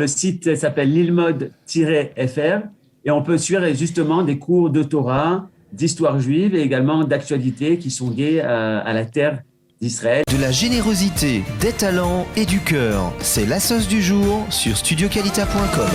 Le site s'appelle lilmod-fr et on peut suivre justement des cours de Torah, d'histoire juive et également d'actualité qui sont liés à la terre d'Israël. De la générosité, des talents et du cœur, c'est la sauce du jour sur studioqualita.com.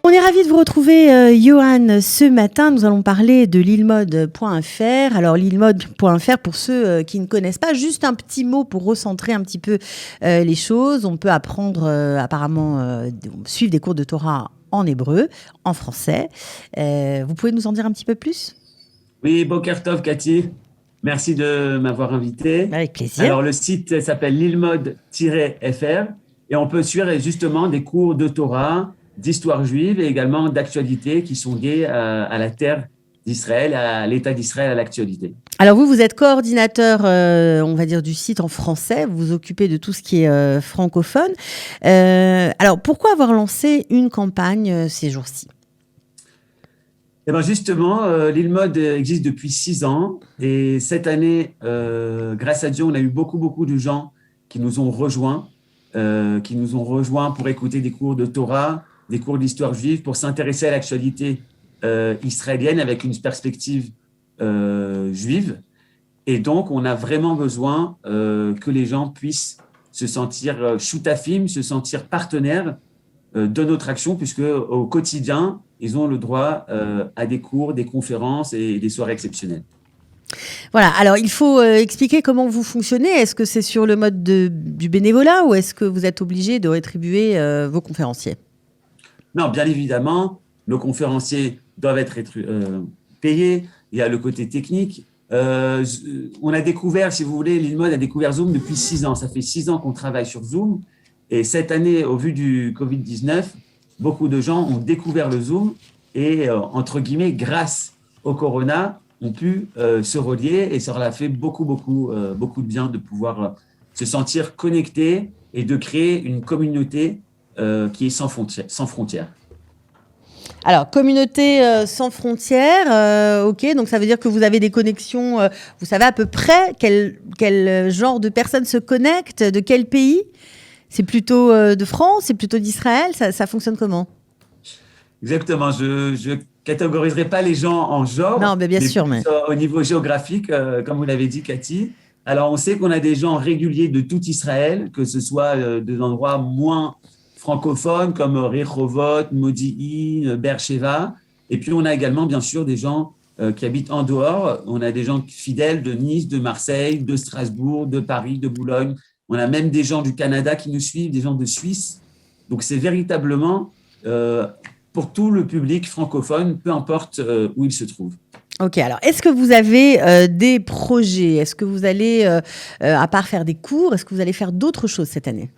On est ravis de vous retrouver, Johan, ce matin. Nous allons parler de lilmod.fr. Alors, lilmod.fr, pour ceux qui ne connaissent pas, juste un petit mot pour recentrer un petit peu les choses. On peut apprendre, suivre des cours de Torah en hébreu, en français. Vous pouvez nous en dire un petit peu plus ? Oui, Boker Tov, Cathy. Merci de m'avoir invité. Avec plaisir. Alors, le site s'appelle lilmod-fr et on peut suivre justement des cours de Torah, d'histoire juive et également d'actualité qui sont liés à la terre d'Israël, à l'État d'Israël, à l'actualité. Alors vous êtes coordinateur, on va dire, du site en français. Vous vous occupez de tout ce qui est francophone. Alors pourquoi avoir lancé une campagne ces jours-ci ? Eh bien justement, l'Ilmod existe depuis 6 ans et cette année, grâce à Dieu, on a eu beaucoup de gens qui nous ont rejoints pour écouter des cours de Torah, des cours d'histoire juive, pour s'intéresser à l'actualité israélienne avec une perspective juive. Et donc, on a vraiment besoin que les gens puissent se sentir shutafim, se sentir partenaires de notre action, puisque au quotidien, ils ont le droit à des cours, des conférences et des soirées exceptionnelles. Voilà, alors il faut expliquer comment vous fonctionnez. Est-ce que c'est sur le mode du bénévolat ou est-ce que vous êtes obligé de rétribuer vos conférenciers ? Non, bien évidemment, nos conférenciers doivent être payés. Il y a le côté technique. On a découvert, si vous voulez, Lilmod a découvert Zoom depuis 6 ans. Ça fait 6 ans qu'on travaille sur Zoom. Et cette année, au vu du Covid-19, beaucoup de gens ont découvert le Zoom et, entre guillemets, grâce au Corona, ont pu se relier et ça leur a fait beaucoup de bien de pouvoir se sentir connectés et de créer une communauté qui est sans frontières. Alors, communauté sans frontières, ok, donc ça veut dire que vous avez des connexions, vous savez à peu près quel genre de personnes se connectent, de quel pays ? C'est plutôt de France, c'est plutôt d'Israël, ça fonctionne comment ? Exactement, je ne catégoriserai pas les gens en genre, non, mais bien sûr, mais au niveau géographique, comme vous l'avez dit, Cathy. Alors, on sait qu'on a des gens réguliers de tout Israël, que ce soit des endroits moins francophones comme Rehovot, Modi'in, Beersheva. Et puis, on a également, bien sûr, des gens qui habitent en dehors. On a des gens fidèles de Nice, de Marseille, de Strasbourg, de Paris, de Boulogne. On a même des gens du Canada qui nous suivent, des gens de Suisse. Donc, c'est véritablement pour tout le public francophone, peu importe où il se trouve. Ok, alors est-ce que vous avez des projets ? Est-ce que vous allez, à part faire des cours, est-ce que vous allez faire d'autres choses cette année ?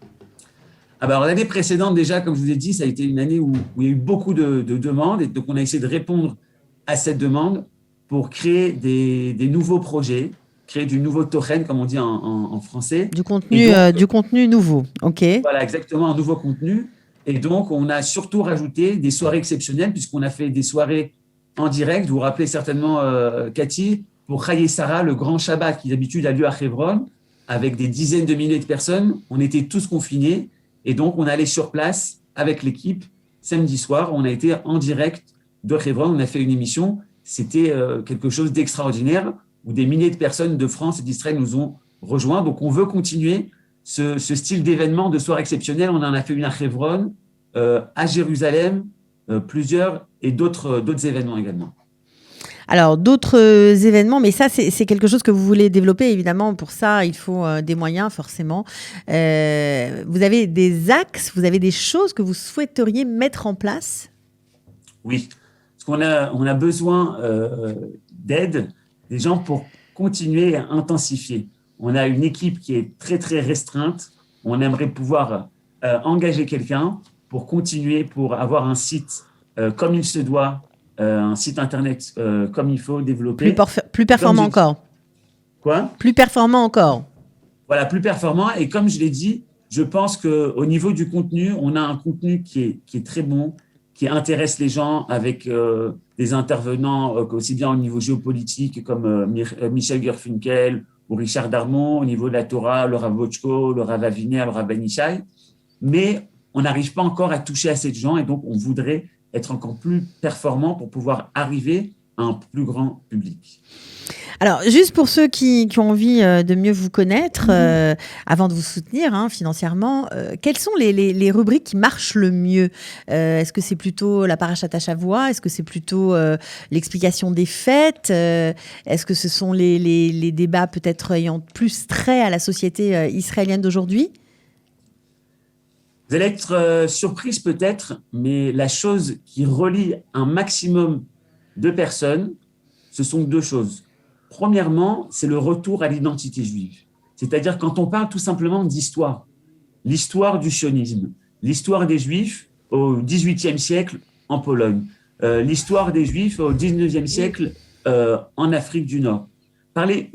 Alors, l'année précédente, déjà, comme je vous ai dit, ça a été une année où il y a eu beaucoup de demandes. Et donc, on a essayé de répondre à cette demande pour créer des nouveaux projets, créer du nouveau tochen, comme on dit en français. Du contenu nouveau, ok. Voilà, exactement, un nouveau contenu. Et donc, on a surtout rajouté des soirées exceptionnelles, puisqu'on a fait des soirées en direct. Vous vous rappelez certainement, Cathy, pour Chaye Sarah, le grand Shabbat qui d'habitude a lieu à Hebron, avec des dizaines de milliers de personnes. On était tous confinés. Et donc, on allait sur place avec l'équipe samedi soir. On a été en direct de Hebron. On a fait une émission. C'était quelque chose d'extraordinaire où des milliers de personnes de France et d'Israël nous ont rejoints. Donc, on veut continuer ce style d'événement de soirée exceptionnelle. On en a fait une à Hebron, à Jérusalem, plusieurs et d'autres événements également. Alors, d'autres événements, mais ça, c'est quelque chose que vous voulez développer. Évidemment, pour ça, il faut des moyens, forcément. Vous avez des axes, vous avez des choses que vous souhaiteriez mettre en place ? Oui, parce on a besoin d'aide des gens pour continuer à intensifier. On a une équipe qui est très restreinte. On aimerait pouvoir engager quelqu'un pour continuer, pour avoir un site comme il se doit, un site internet comme il faut développer. Plus performant encore. Quoi ? Plus performant encore. Voilà, plus performant. Et comme je l'ai dit, je pense qu'au niveau du contenu, on a un contenu qui est très bon, qui intéresse les gens avec des intervenants aussi bien au niveau géopolitique comme Michel Gerfinkel ou Richard Darmon, au niveau de la Torah, le Rav Bochko, le Rav Aviner, le Rav Ben Ishai, mais on n'arrive pas encore à toucher assez de gens et donc on voudrait être encore plus performant pour pouvoir arriver à un plus grand public. Alors, juste pour ceux qui ont envie de mieux vous connaître, avant de vous soutenir financièrement, quelles sont les rubriques qui marchent le mieux ? Est-ce que c'est plutôt la parachat Shavua ? Est-ce que c'est plutôt l'explication des fêtes ? Est-ce que ce sont les débats peut-être ayant plus trait à la société israélienne d'aujourd'hui ? Vous allez être surprise peut-être, mais la chose qui relie un maximum de personnes, ce sont deux choses. Premièrement, c'est le retour à l'identité juive. C'est-à-dire quand on parle tout simplement d'histoire, l'histoire du sionisme, l'histoire des Juifs au XVIIIe siècle en Pologne, l'histoire des Juifs au XIXe siècle en Afrique du Nord. Parler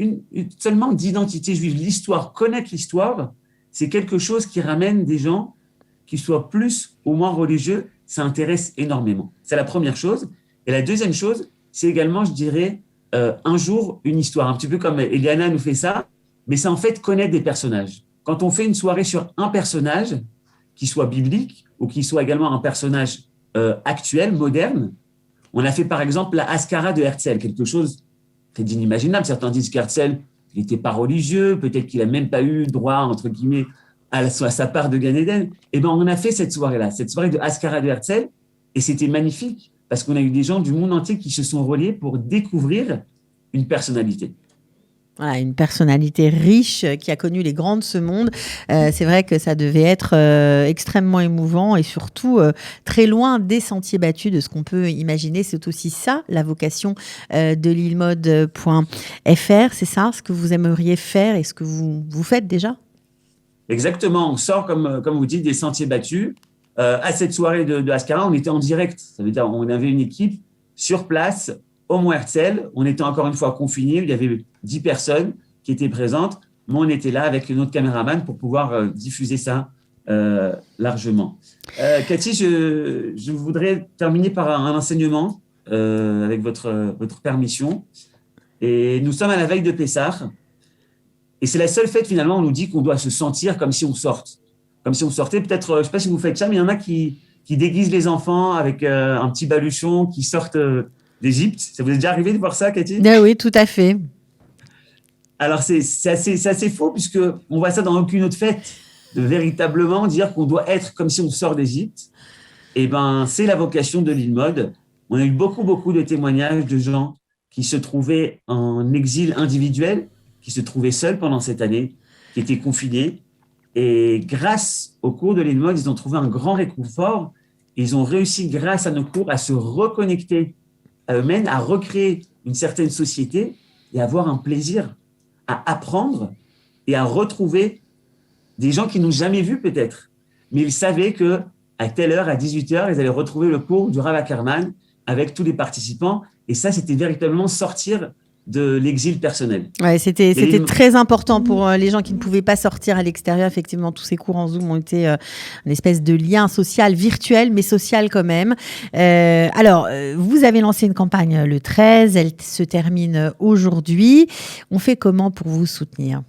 seulement d'identité juive, l'histoire, connaître l'histoire, c'est quelque chose qui ramène des gens qui soient plus ou moins religieux, ça intéresse énormément. C'est la première chose. Et la deuxième chose, c'est également, je dirais, un jour, une histoire, un petit peu comme Eliana nous fait ça, mais c'est en fait connaître des personnages. Quand on fait une soirée sur un personnage, qui soit biblique ou qui soit également un personnage actuel, moderne, on a fait par exemple la Haskara de Herzl, quelque chose d'inimaginable. Certains disent qu'Herzl n'était pas religieux, peut-être qu'il n'a même pas eu droit, entre guillemets, à sa part de Gan Eden. Eh bien, on a fait cette soirée-là, cette soirée de Haskara de Herzl, et c'était magnifique. Parce qu'on a eu des gens du monde entier qui se sont reliés pour découvrir une personnalité. Voilà, une personnalité riche qui a connu les grands de ce monde. C'est vrai que ça devait être extrêmement émouvant et surtout très loin des sentiers battus de ce qu'on peut imaginer. C'est aussi ça, la vocation de lilmod.fr. C'est ça ce que vous aimeriez faire et ce que vous faites déjà ? Exactement. On sort, comme vous dites, des sentiers battus. À cette soirée de Haskara, on était en direct. Ça veut dire on avait une équipe sur place au Mont Herzl. On était encore une fois confinés. Il y avait 10 personnes qui étaient présentes. Mais on était là avec notre caméraman pour pouvoir diffuser ça largement. Cathy, je voudrais terminer par un enseignement avec votre permission. Et nous sommes à la veille de Pessah. Et c'est la seule fête, finalement, on nous dit qu'on doit se sentir comme si on sorte. Comme si on sortait, peut-être, je ne sais pas si vous faites ça, mais il y en a qui déguisent les enfants avec un petit baluchon, qui sortent d'Égypte. Ça vous est déjà arrivé de voir ça, Cathy ? Oui, tout à fait. Alors, c'est assez faux, puisqu'on voit ça dans aucune autre fête, de véritablement dire qu'on doit être comme si on sort d'Égypte. Eh bien, c'est la vocation de Lilmod. On a eu beaucoup de témoignages de gens qui se trouvaient en exil individuel, qui se trouvaient seuls pendant cette année, qui étaient confinés. Et grâce au cours de Lilmod, ils ont trouvé un grand réconfort. Ils ont réussi, grâce à nos cours, à se reconnecter à eux-mêmes, à recréer une certaine société et à avoir un plaisir à apprendre et à retrouver des gens qu'ils n'ont jamais vus peut-être. Mais ils savaient qu'à telle heure, à 18h, ils allaient retrouver le cours du Rav Ackerman avec tous les participants. Et ça, c'était véritablement sortir de l'exil personnel. Ouais, c'était très important pour les gens qui ne pouvaient pas sortir à l'extérieur. Effectivement, tous ces cours en Zoom ont été une espèce de lien social, virtuel, mais social quand même. Alors, vous avez lancé une campagne le 13, elle se termine aujourd'hui. On fait comment pour vous soutenir ?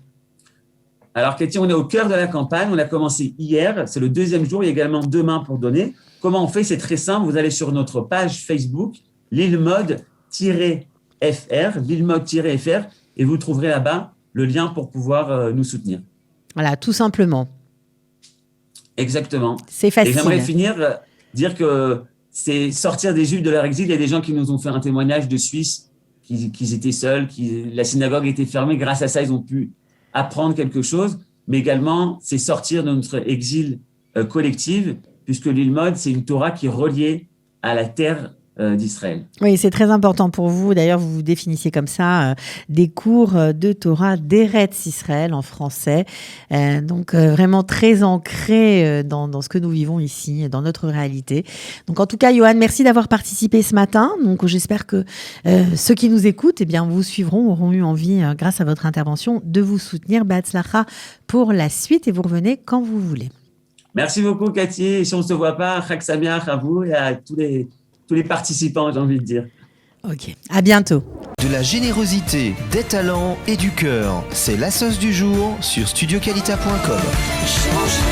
Alors, Cathy, on est au cœur de la campagne. On a commencé hier, c'est le deuxième jour. Il y a également demain pour donner. Comment on fait ? C'est très simple. Vous allez sur notre page Facebook, lilmod-fr, et vous trouverez là-bas le lien pour pouvoir nous soutenir. Voilà, tout simplement. Exactement. C'est facile. Et j'aimerais finir, dire que c'est sortir des Juifs de leur exil. Il y a des gens qui nous ont fait un témoignage de Suisse, qu'ils étaient seuls, la synagogue était fermée. Grâce à ça, ils ont pu apprendre quelque chose. Mais également, c'est sortir de notre exil collectif, puisque Lilmod, c'est une Torah qui est reliée à la terre d'Israël. Oui, c'est très important pour vous. D'ailleurs, vous vous définissiez comme ça des cours de Torah d'Eretz Israël en français. Donc, vraiment très ancré dans ce que nous vivons ici, dans notre réalité. Donc, en tout cas, Yohan, merci d'avoir participé ce matin. Donc, j'espère que ceux qui nous écoutent, eh bien, vous suivront, auront eu envie, grâce à votre intervention, de vous soutenir. Be'atzlacha pour la suite et vous revenez quand vous voulez. Merci beaucoup, Cathy. Et si on ne se voit pas, Chag Sameach à vous et à tous les participants, j'ai envie de dire. Ok, à bientôt. De la générosité, des talents et du cœur, c'est la sauce du jour sur studioqualita.com. Change